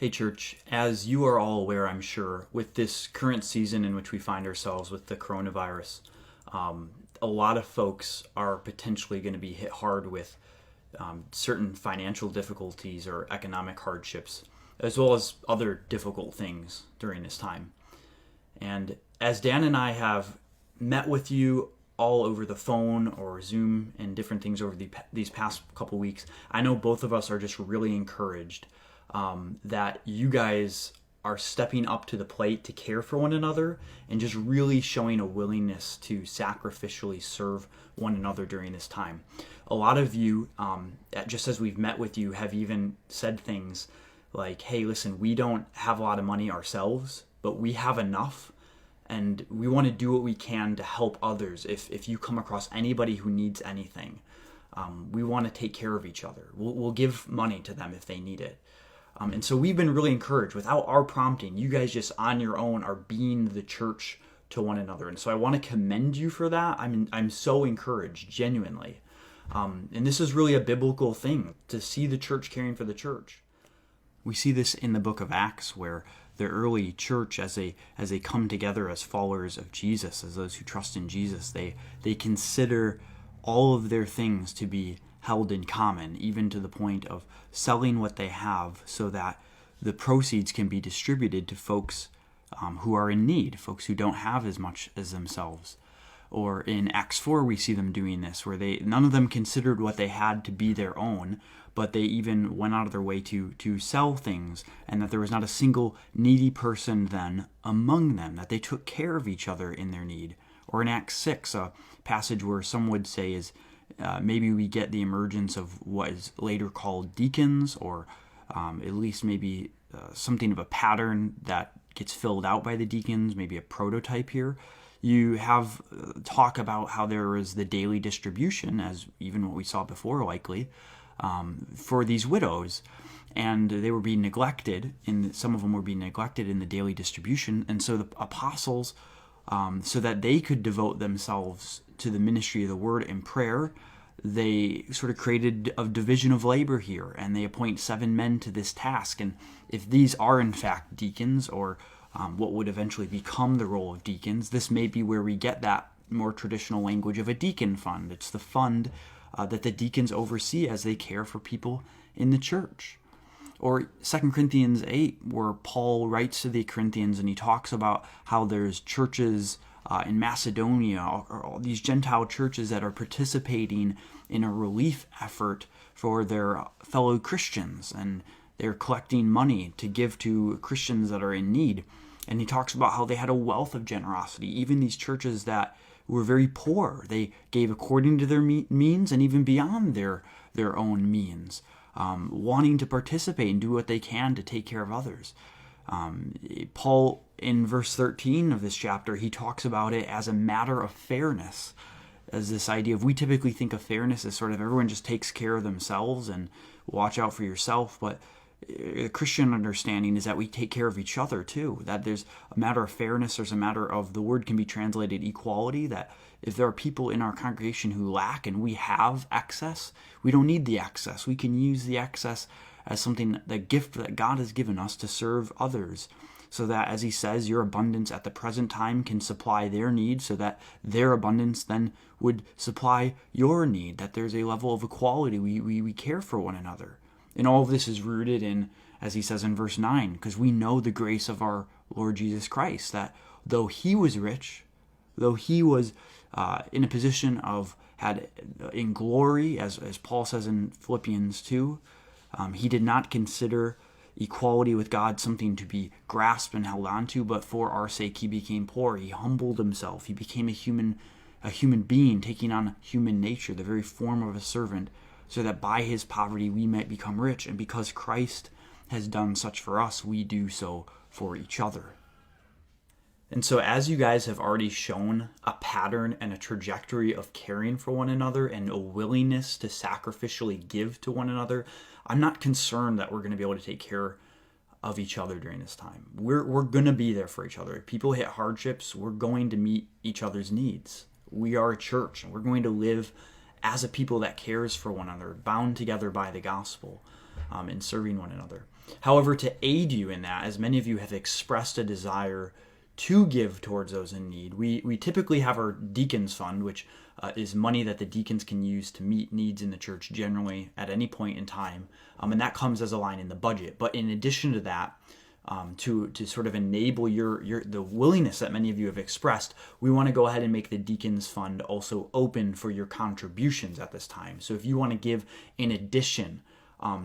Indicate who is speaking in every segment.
Speaker 1: Hey, church, as you are all aware, I'm sure, with this current season in which we find ourselves with the coronavirus, a lot of folks are potentially going to be hit hard with certain financial difficulties or economic hardships, as well as other difficult things during this time. And as Dan and I have met with you all over the phone or Zoom and different things over these past couple weeks, I know both of us are just really encouraged that you guys are stepping up to the plate to care for one another and just really showing a willingness to sacrificially serve one another during this time. A lot of you, just as we've met with you, have even said things like, hey, listen, we don't have a lot of money ourselves, but we have enough, and we want to do what we can to help others. If you come across anybody who needs anything, we want to take care of each other. We'll give money to them if they need it. And so we've been really encouraged. Without our prompting, you guys just on your own are being the church to one another. And so I want to commend you for that. I'm so encouraged, genuinely. And this is really a biblical thing, to see the church caring for the church. We see this in the book of Acts, where the early church, as they come together as followers of Jesus, as those who trust in Jesus, they consider all of their things to be held in common, even to the point of selling what they have so that the proceeds can be distributed to folks who are in need, folks who don't have as much as themselves. Or in Acts 4, we see them doing this, where none of them considered what they had to be their own, but they even went out of their way to sell things, and that there was not a single needy person then among them, that they took care of each other in their need. Or in Acts 6, a passage where some would say is maybe we get the emergence of what is later called deacons, or at least maybe something of a pattern that gets filled out by the deacons, maybe a prototype here. You have talk about how there is the daily distribution, as even what we saw before likely, for these widows. And they were being neglected, some of them were being neglected in the daily distribution. And so the apostles, so that they could devote themselves to the ministry of the word and prayer, they sort of created a division of labor here, and they appoint 7 men to this task. And if these are in fact deacons, or what would eventually become the role of deacons, this may be where we get that more traditional language of a deacon fund. It's the fund that the deacons oversee as they care for people in the church. Or 2 Corinthians 8, where Paul writes to the Corinthians and he talks about how there's churches in Macedonia, or all these Gentile churches that are participating in a relief effort for their fellow Christians, and they're collecting money to give to Christians that are in need. And he talks about how they had a wealth of generosity. Even these churches that were very poor, they gave according to their means and even beyond their own means, wanting to participate and do what they can to take care of others. Paul, in verse 13 of this chapter, he talks about it as a matter of fairness, as this idea of, we typically think of fairness as sort of everyone just takes care of themselves and watch out for yourself, but the Christian understanding is that we take care of each other too, that there's a matter of fairness, there's a matter of, the word can be translated equality, that if there are people in our congregation who lack and we have excess, we don't need the excess. We can use the excess as something, the gift that God has given us to serve others, so that, as he says, your abundance at the present time can supply their need, so that their abundance then would supply your need, that there's a level of equality. We care for one another. And all of this is rooted in, as he says in verse 9, because we know the grace of our Lord Jesus Christ, that though he was rich, though he was in a position of, had in glory, as Paul says in Philippians 2, he did not consider equality with God something to be grasped and held onto, but for our sake he became poor. He humbled himself. He became a human being, taking on human nature, the very form of a servant, so that by his poverty we might become rich. And because Christ has done such for us, we do so for each other. And so, as you guys have already shown a pattern and a trajectory of caring for one another and a willingness to sacrificially give to one another, I'm not concerned that we're going to be able to take care of each other during this time. We're going to be there for each other. If people hit hardships, we're going to meet each other's needs. We are a church, and we're going to live as a people that cares for one another, bound together by the gospel, in serving one another. However, to aid you in that, as many of you have expressed a desire to give towards those in need, we typically have our Deacons Fund, which is money that the deacons can use to meet needs in the church generally at any point in time. And that comes as a line in the budget. But in addition to that, to sort of enable the willingness that many of you have expressed, we want to go ahead and make the Deacons Fund also open for your contributions at this time. So if you want to give in addition,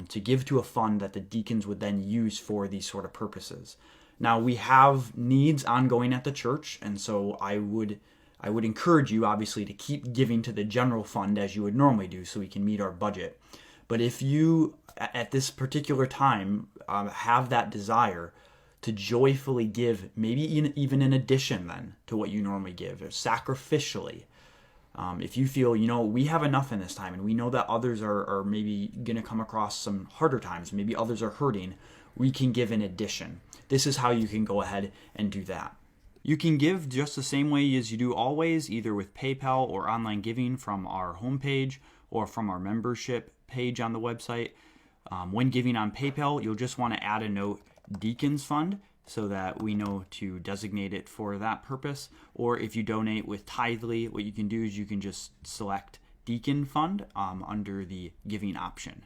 Speaker 1: to give to a fund that the deacons would then use for these sort of purposes. Now, we have needs ongoing at the church, and so I would encourage you, obviously, to keep giving to the general fund as you would normally do so we can meet our budget. But if you, at this particular time, have that desire to joyfully give, maybe even in addition then to what you normally give, or sacrificially, if you feel, we have enough in this time and we know that others are maybe going to come across some harder times, maybe others are hurting, we can give in addition. This is how you can go ahead and do that. You can give just the same way as you do always, either with PayPal or online giving from our homepage or from our membership page on the website. When giving on PayPal, you'll just want to add a note, Deacons Fund, so that we know to designate it for that purpose. Or if you donate with Tithely, what you can do is you can just select Deacon Fund under the giving option.